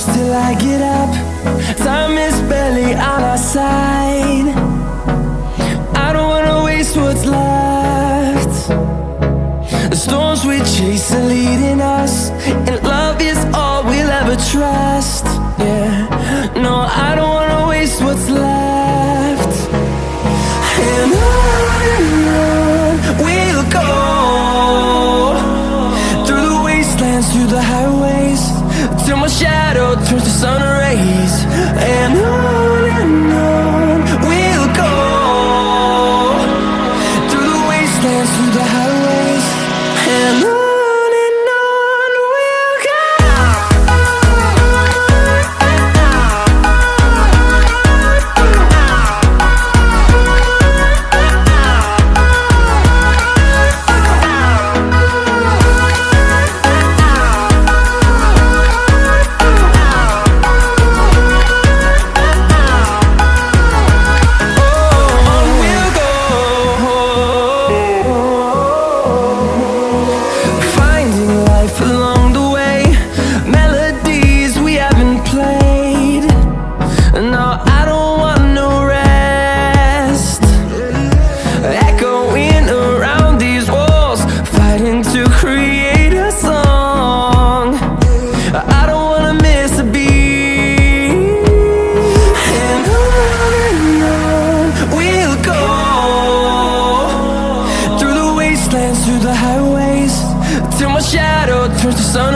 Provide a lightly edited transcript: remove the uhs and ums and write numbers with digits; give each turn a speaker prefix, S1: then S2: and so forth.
S1: close till I get up. Time is barely on our side. I don't wanna waste what's left. The storms we chase are leading us, and love is all we'll ever trust. Yeah, no, I don't wanna waste what's left. And on we'll go, through the wastelands, through the highways, till my shadow turns to sun rays. And on we'll go, through the wastelands, through the highways, and on. Through the highways, till my shadow turns to sun